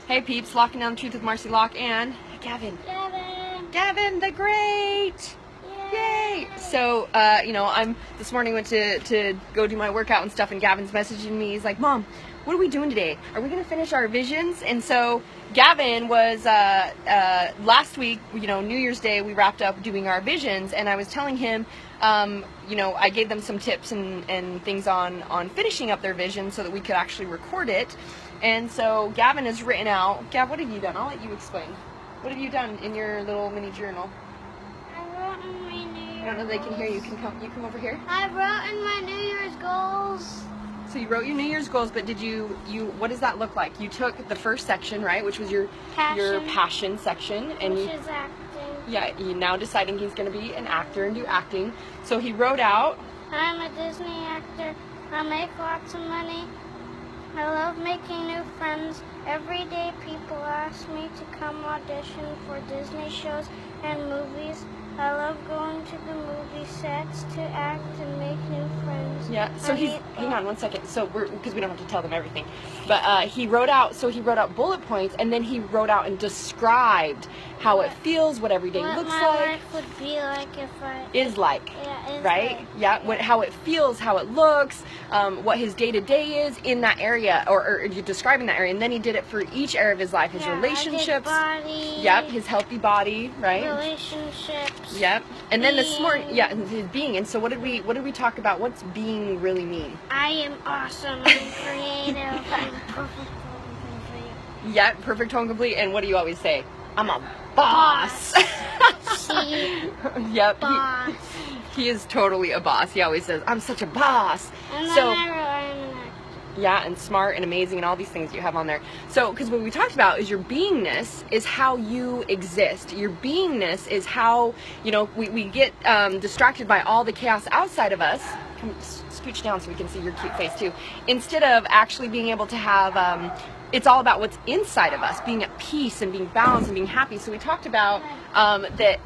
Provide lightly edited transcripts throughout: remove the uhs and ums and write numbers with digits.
Hey peeps, Locking Down the Truth with Marci Lock and Gavin. Gavin the Great! Yay! So, I'm this morning went to go do my workout and stuff, and Gavin's messaging me. He's like, Mom, what are we doing today? Are we gonna finish our visions? And so Gavin was last week, New Year's Day, we wrapped up doing our visions, and I was telling him, I gave them some tips and things on finishing up their vision so that we could actually record it. And so Gavin has written out. Gav, what have you done? I'll let you explain. What have you done in your little mini journal? I wrote in my New Year's I don't know if they can hear you. You come over here? I wrote in my New Year's goals. So you wrote your New Year's goals, but did you what does that look like? You took the first section, right, which was your passion section, and which is acting. Yeah, you now deciding he's going to be an actor and do acting. So he wrote out, I'm a Disney actor. I make lots of money. I love making new friends. Every day people ask me to come audition for Disney shows and movies. I love going to the movie sets to act and make new friends. Yeah, so hang on one second. So because we don't have to tell them everything. But he wrote out bullet points, and then he wrote out and described how it feels, what every day looks like. What my life would be like if I... Is like. Yeah, is right? like. Yeah, how it feels, how it looks, what his day-to-day is in that area, or you're describing that area. And then he did it for each area of his life, his relationships. Body. Yep, his healthy body, right? Relationships. Yep. And then this morning, his being. And so what did we talk about? What's being really mean? I am awesome. I'm creative. I'm perfect. Yep, perfect, home complete. And what do you always say? I'm a boss. Yep. Boss. He is totally a boss. He always says, I'm such a boss. And then I wrote, I'm an actor. Yeah, and smart and amazing and all these things you have on there. So, because what we talked about is your beingness is how you exist. Your beingness is how, we get distracted by all the chaos outside of us. Come scooch down so we can see your cute face too. Instead of actually being able to have, it's all about what's inside of us, being at peace and being balanced and being happy. So we talked about that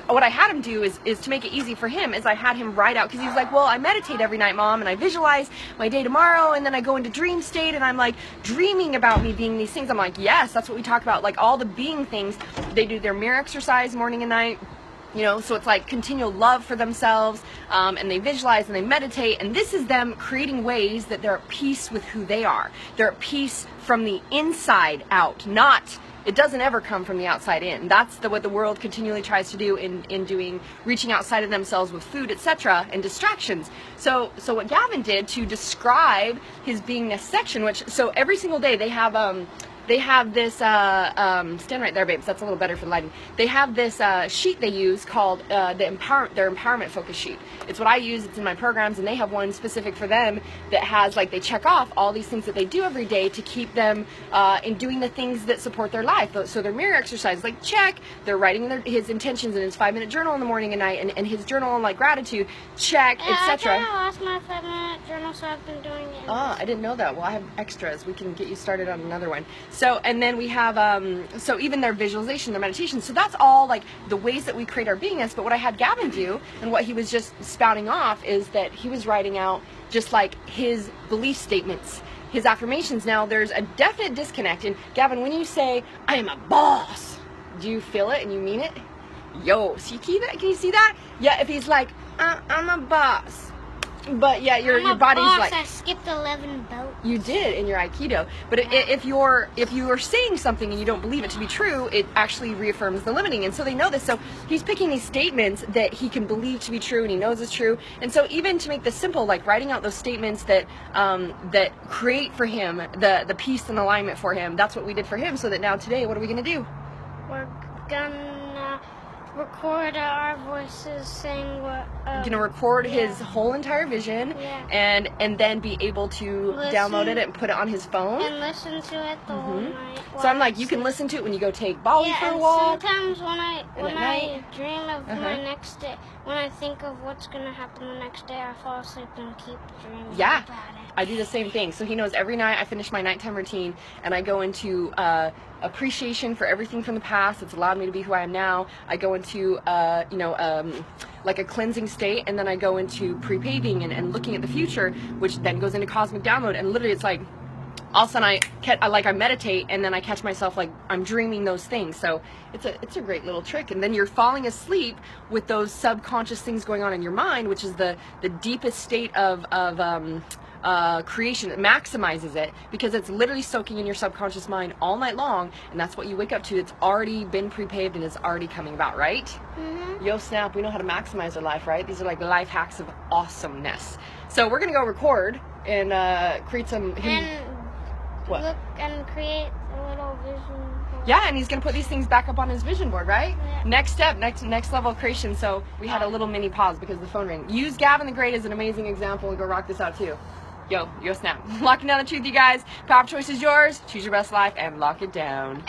what I had him do is to make it easy for him, is I had him write out, because he was like, well, I meditate every night, Mom, and I visualize my day tomorrow, and then I go into dream state, and I'm like dreaming about me being these things. I'm like, yes, that's what we talk about, like all the being things. They do their mirror exercise morning and night. So it's like continual love for themselves, and they visualize and they meditate, and this is them creating ways that they're at peace with who they are. They're at peace from the inside out, it doesn't ever come from the outside in. That's what the world continually tries to do in reaching outside of themselves with food, etc., and distractions. So what Gavin did to describe his beingness section, so every single day they have this, stand right there, babes, that's a little better for the lighting. They have this sheet they use called their empowerment focus sheet. It's what I use, it's in my programs, and they have one specific for them that has, they check off all these things that they do every day to keep them in doing the things that support their life. So their mirror exercise, check. They're writing his intentions in his 5-minute journal in the morning and night, and his journal on gratitude, check, etc. I lost my 5-minute journal, so I've been doing it. Oh, I didn't know that. Well, I have extras. We can get you started on another one. So, and then we have, so even their visualization, their meditation. So that's all the ways that we create our beingness. But what I had Gavin do, and what he was just spouting off, is that he was writing out just his belief statements, his affirmations. Now, there's a definite disconnect. And Gavin, when you say, I am a boss, do you feel it and you mean it? Yo, see, can you see that? Yeah, if he's like, I'm a boss. But yeah, your body's boss, I skipped 11 belts. You did in your Aikido. But if you are saying something and you don't believe it to be true, it actually reaffirms the limiting. And so they know this. So he's picking these statements that he can believe to be true and he knows is true. And so even to make this simple, writing out those statements that create for him the peace and alignment for him, that's what we did for him. So that now today, what are we going to do? We're gonna record our voices saying what. Gonna record his whole entire vision, and then be able to download it and put it on his phone and listen to it the whole night. So I'm like, you can listen to it when you go take Bali for a walk. Sometimes when I dream of my next day, when I think of what's gonna happen the next day, I fall asleep and keep dreaming about it. I do the same thing. So he knows every night I finish my nighttime routine and I go into appreciation for everything from the past that's allowed me to be who I am now. I go into like a cleansing state, and then I go into pre-paving and looking at the future, which then goes into cosmic download, and literally it's like all of a sudden I meditate, and then I catch myself like I'm dreaming those things. So it's a great little trick. And then you're falling asleep with those subconscious things going on in your mind, which is the deepest state of creation. It maximizes it because it's literally soaking in your subconscious mind all night long, and that's what you wake up to. It's already been pre-paved and it's already coming about, right? Yo snap, we know how to maximize our life, right? These are like life hacks of awesomeness. So we're gonna go record and create some what? Look and create a little vision board. Yeah, and he's gonna put these things back up on his vision board, right? Yeah. Next step, next level of creation. So we had a little mini pause because the phone rang. Use Gavin the Great as an amazing example and go rock this out too. Yo snap. Locking down the truth, you guys. Power of choice is yours. Choose your best life and lock it down.